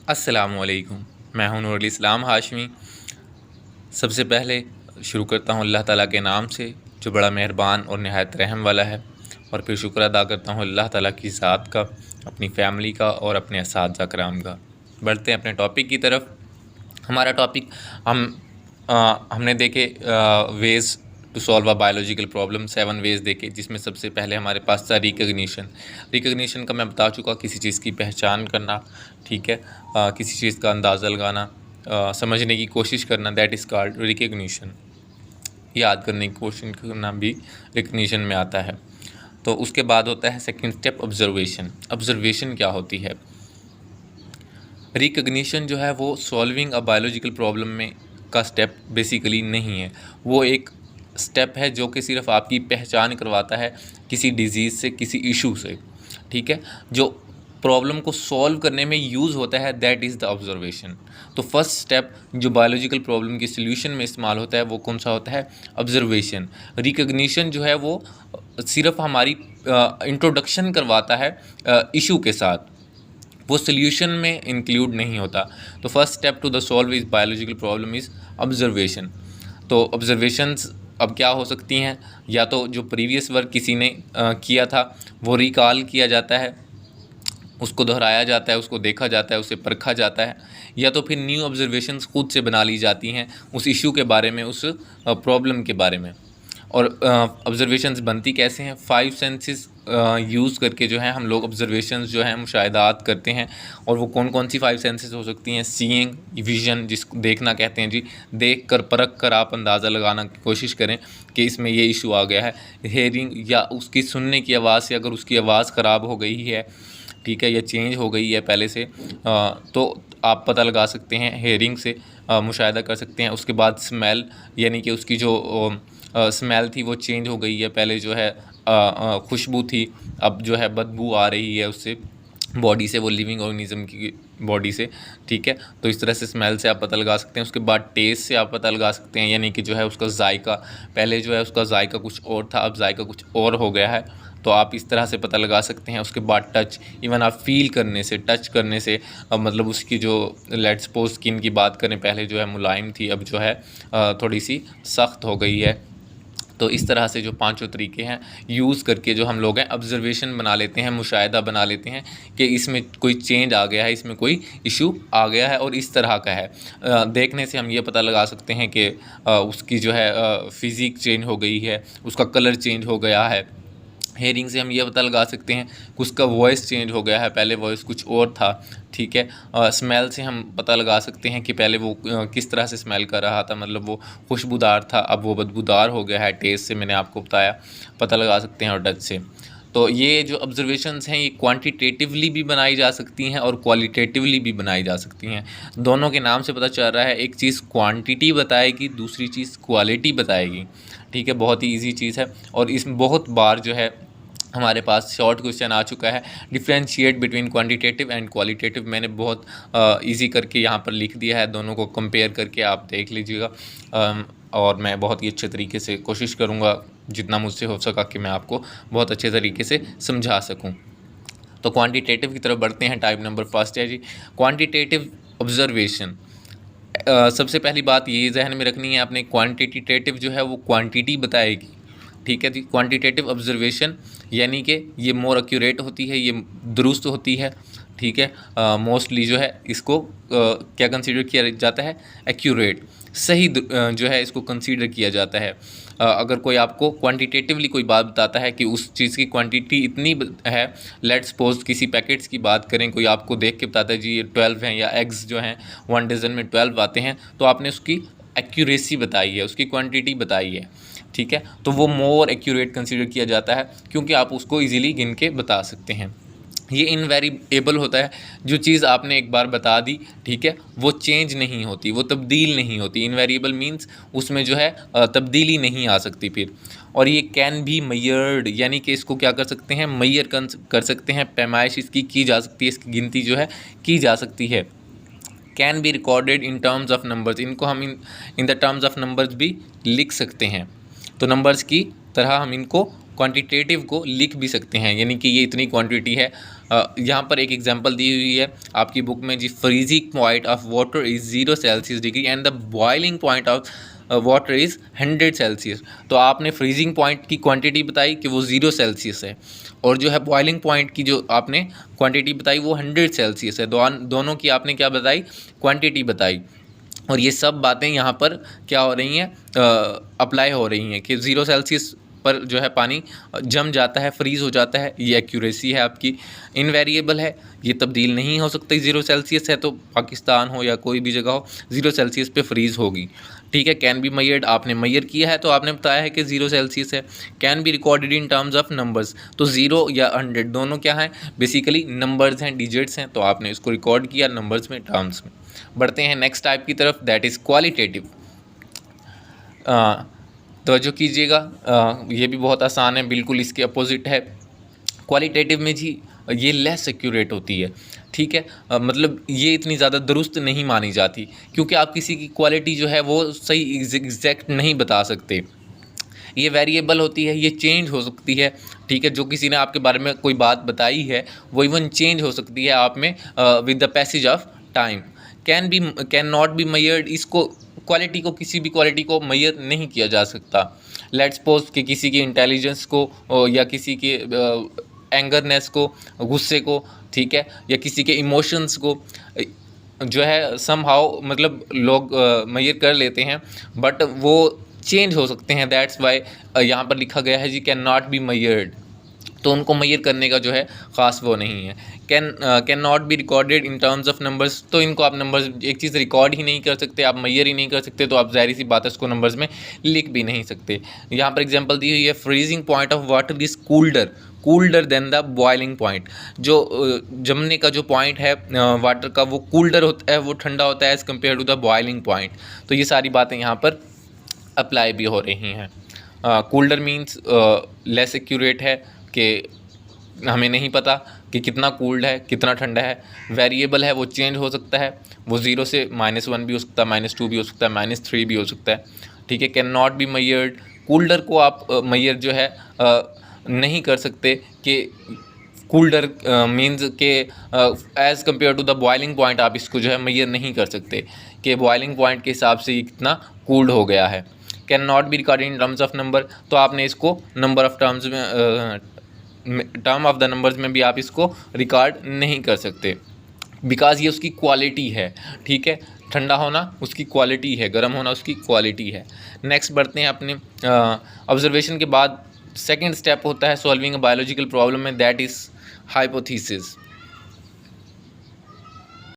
अस्सलामुअलैकुम। मैं हूं नूरुल इस्लाम हाशमी। सबसे पहले शुरू करता हूं अल्लाह ताला के नाम से जो बड़ा मेहरबान और नहायत रहम वाला है, और फिर शुक्र अदा करता हूं अल्लाह ताला की ज़ात का, अपनी फ़ैमिली का और अपने असातिज़ा कराम का। बढ़ते हैं अपने टॉपिक की तरफ। हमारा टॉपिक हमने देखे ways to solve a biological problem, 7 ways देखे, जिसमें सबसे पहले हमारे पास था रिकग्निशन का मैं बता चुका, किसी चीज़ की पहचान करना, ठीक है, किसी चीज़ का अंदाज़ा लगाना, समझने की कोशिश करना, दैट इज़ कॉल्ड रिकग्निशन। याद करने की कोशिश करना भी रिकग्निशन में आता है। तो उसके बाद होता है सेकंड स्टेप ऑब्जर्वेशन। ऑब्जर्वेशन क्या होती है? रिकग्निशन जो है वो सॉल्विंग अ बायोलॉजिकल प्रॉब्लम में का स्टेप बेसिकली नहीं है। वो एक स्टेप है जो कि सिर्फ आपकी पहचान करवाता है किसी डिजीज़ से, किसी इशू से, ठीक है, जो प्रॉब्लम को सॉल्व करने में यूज़ होता है, दैट इज़ द ऑब्जर्वेशन। तो फर्स्ट स्टेप जो बायोलॉजिकल प्रॉब्लम के सॉल्यूशन में इस्तेमाल होता है वो कौन सा होता है? ऑब्जर्वेशन। रिकग्निशन जो है वो सिर्फ हमारी इंट्रोडक्शन करवाता है इशू के साथ, वो सोल्यूशन में इंक्लूड नहीं होता। तो first step to the solve is biological problem is observation. तो ऑब्जर्वेशंस अब क्या हो सकती हैं? या तो जो प्रीवियस वर्क किसी ने किया था वो रिकॉल किया जाता है, उसको दोहराया जाता है, उसको देखा जाता है, उसे परखा जाता है, या तो फिर न्यू ऑब्जर्वेशंस खुद से बना ली जाती हैं उस इशू के बारे में, उस प्रॉब्लम के बारे में। और ऑब्जर्वेशंस बनती कैसे हैं? 5 सेंसेस यूज़ करके जो है हम लोग ऑब्जर्वेशंस जो हैं मुशाहिदात करते हैं। और वो कौन कौन सी 5 सेंसेस हो सकती हैं? सीइंग, विजन, जिसको देखना कहते हैं जी, देख कर परख कर आप अंदाज़ा लगाना की कोशिश करें कि इसमें ये इशू आ गया है। हेयरिंग, या उसकी सुनने की आवाज़ से, अगर उसकी आवाज़ ख़राब हो गई है, ठीक है, या चेंज हो गई है पहले से, तो आप पता लगा सकते हैं, हेयरिंग से मुशाहिदा कर सकते हैं। उसके बाद स्मेल, यानी कि उसकी जो स्मेल थी वो चेंज हो गई है, पहले जो है खुशबू थी, अब जो है बदबू आ रही है उससे, बॉडी से, वो लिविंग ऑर्गेनिज्म की बॉडी से, ठीक है। तो इस तरह से स्मेल से आप पता लगा सकते हैं। उसके बाद टेस्ट से आप पता लगा सकते हैं, यानी कि जो है उसका जायका, पहले जो है उसका जायका कुछ और था, अब जायका कुछ और हो गया है, तो आप इस तरह से पता लगा सकते हैं। उसके बाद टच, इवन आप फील करने से, टच करने से, मतलब उसकी जो, लेट्स सपोज स्किन की बात करें, पहले जो है मुलायम थी, अब जो है थोड़ी सी सख्त हो गई है। तो इस तरह से जो पांचों तरीके हैं यूज़ करके जो हम लोग हैं ऑब्जर्वेशन बना लेते हैं, मुशाहिदा बना लेते हैं कि इसमें कोई चेंज आ गया है, इसमें कोई इशू आ गया है और इस तरह का है। देखने से हम ये पता लगा सकते हैं कि उसकी जो है फ़िज़िक चेंज हो गई है, उसका कलर चेंज हो गया है। हेयरिंग से हम ये पता लगा सकते हैं कि उसका वॉइस चेंज हो गया है, पहले वॉइस कुछ और था, ठीक है। स्मेल से हम पता लगा सकते हैं कि पहले वो किस तरह से स्मेल कर रहा था, मतलब वो खुशबूदार था, अब वो बदबूदार हो गया है। टेस्ट से मैंने आपको बताया, पता लगा सकते हैं, और टच से। तो ये जो ऑब्जर्वेशंस हैं ये क्वांटिटेटिवली भी बनाई जा सकती हैं और क्वालिटेटिवली भी बनाई जा सकती हैं। दोनों के नाम से पता चल रहा है, एक चीज़ क्वांटिटी बताएगी, दूसरी चीज़ क्वालिटी बताएगी, ठीक है। बहुत ही ईजी चीज़ है, और इसमें बहुत बार जो है हमारे पास शॉर्ट क्वेश्चन आ चुका है, differentiate between quantitative and qualitative. मैंने बहुत इजी करके यहाँ पर लिख दिया है, दोनों को कंपेयर करके आप देख लीजिएगा। और मैं बहुत ही अच्छे तरीके से कोशिश करूँगा, जितना मुझसे हो सका, कि मैं आपको बहुत अच्छे तरीके से समझा सकूँ। तो क्वांटिटेटिव की तरफ बढ़ते हैं। टाइप नंबर फर्स्ट है जी क्वांटिटेटिव ऑब्जर्वेशन। सबसे पहली बात ये जहन में रखनी है आपने, क्वांटिटेटिव जो है वो क्वांटिटी बताएगी, ठीक है जी। क्वांटिटेटिव ऑब्जर्वेशन यानी कि ये मोर एक्यूरेट होती है, ये दुरुस्त होती है, ठीक है। मोस्टली जो है इसको क्या कंसीडर किया जाता है? एक्यूरेट, सही जो है इसको कंसीडर किया जाता है। अगर कोई आपको क्वांटिटेटिवली कोई बात बताता है कि उस चीज़ की क्वांटिटी इतनी है, लेट्स सपोज किसी पैकेट्स की बात करें, कोई आपको देख के बताता है जी ये 12 हैं, या एग्स जो हैं 1 डज़न में 12 आते हैं, तो आपने उसकी एक्यूरेसी बताई है, उसकी क्वांटिटी बताई है, ठीक है। तो वो मोर एक्यूरेट कंसीडर किया जाता है, क्योंकि आप उसको ईजिली गिन के बता सकते हैं। ये इनवेरिएबल होता है, जो चीज़ आपने एक बार बता दी, ठीक है, वो चेंज नहीं होती, वो तब्दील नहीं होती। इनवेरिएबल मींस उसमें जो है तब्दीली नहीं आ सकती फिर। और ये कैन बी मेयर्ड, यानी कि इसको क्या कर सकते हैं? मेयर कर सकते हैं, पैमाइश इसकी की जा सकती है, इसकी गिनती जो है की जा सकती है। Can be recorded in terms of numbers, इनको हम in the terms of numbers भी लिख सकते हैं। तो नंबर्स की तरह हम इनको क्वांटिटेटिव को लिख भी सकते हैं, यानी कि ये इतनी क्वांटिटी है। यहाँ पर एक एग्जांपल दी हुई है आपकी बुक में जी, freezing point of water is 0 Celsius degree and the boiling point of water is 100 Celsius. तो आपने फ्रीजिंग पॉइंट की क्वांटिटी बताई कि वो 0 सेल्सियस है, और जो है बॉइलिंग पॉइंट की जो आपने क्वांटिटी बताई वो 100 सेल्सियस है। दोनों की आपने क्या बताई, क्वांटिटी बताई। और ये सब बातें यहाँ पर क्या हो रही हैं, अप्लाई हो रही हैं कि 0 सेल्सियस पर जो है पानी जम जाता है, फ्रीज़ हो जाता है। ये एक्यूरेसी है आपकी, इनवेरिएबल है, ये तब्दील नहीं हो सकती। 0 सेल्सियस है तो पाकिस्तान हो या कोई भी जगह हो, 0 सेल्सियस पे फ्रीज़ होगी। ठीक है, कैन बी मैयर्ड, आपने मैयर किया है तो आपने बताया है कि 0 सेल्सियस है। Can be recorded in terms of numbers, तो 0 या 100 दोनों क्या हैं, बेसिकली नंबर्स हैं, डिजिट्स हैं, तो आपने इसको रिकॉर्ड किया नंबर्स में, टर्म्स में। बढ़ते हैं नेक्स्ट टाइप की तरफ, दैट इज़ क्वालिटेटिव। तवज्जो कीजिएगा, ये भी बहुत आसान है, बिल्कुल इसके अपोजिट है। क्वालिटेटिव में जी ये लेस एक्यूरेट होती है। ठीक है, मतलब ये इतनी ज़्यादा दुरुस्त नहीं मानी जाती, क्योंकि आप किसी की क्वालिटी जो है वो सही एग्जैक्ट नहीं बता सकते। ये वेरिएबल होती है, ये चेंज हो सकती है। ठीक है, जो किसी ने आपके बारे में कोई बात बताई है वो इवन चेंज हो सकती है आप में with the passage of time. Can not be measured, इसको क्वालिटी को, किसी भी क्वालिटी को मैयर नहीं किया जा सकता। लेट्स सपोज कि किसी की इंटेलिजेंस को या किसी के एंगरनेस को, गुस्से को, ठीक है, या किसी के इमोशंस को जो है समहाउ मतलब लोग मैयर कर लेते हैं, बट वो चेंज हो सकते हैं। दैट्स वाई यहाँ पर लिखा गया है जी कैन नॉट बी मैयर्ड, तो उनको मैयर करने का जो है ख़ास वो नहीं है। Can not be recorded in terms of numbers, तो इनको आप नंबर्स, एक चीज़ रिकॉर्ड ही नहीं कर सकते, आप मैयर ही नहीं कर सकते, तो आप ज़ाहिर सी बात है उसको नंबर्स में लिख भी नहीं सकते। यहाँ पर एग्जांपल दी हुई है, freezing point of water is colder than the boiling point. जो जमने का जो पॉइंट है वाटर का वो कूल्डर होता है, वो ठंडा होता है as compare to the boiling point. तो ये सारी बातें यहाँ पर अप्लाई भी हो रही हैं। कूल्डर मीन्स लेस एक्यूरेट है कि हमें नहीं पता कि कितना कूल्ड है, कितना ठंडा है। वेरिएबल है, वो चेंज हो सकता है, वो 0 से -1 भी हो सकता है, -2 भी हो सकता है, -3 भी हो सकता है। ठीक है, can not be measured, colder को आप मैयर जो है नहीं कर सकते कि कूल्डर मीन्स के as compare to the boiling point आप इसको जो है मैयर नहीं कर सकते कि बॉइलिंग पॉइंट के हिसाब से ये कितना कूल्ड हो गया है। Can not be recorded in terms of number, तो आपने इसको नंबर ऑफ टर्म्स में, टर्म ऑफ द नंबर्स में भी आप इसको रिकॉर्ड नहीं कर सकते, बिकॉज ये उसकी क्वालिटी है। ठीक है, ठंडा होना उसकी क्वालिटी है, गर्म होना उसकी क्वालिटी है। नेक्स्ट बढ़ते हैं अपने ऑब्जर्वेशन के बाद सेकंड स्टेप होता है सॉल्विंग अ बायोलॉजिकल प्रॉब्लम में, दैट इज़ हाइपोथेसिस।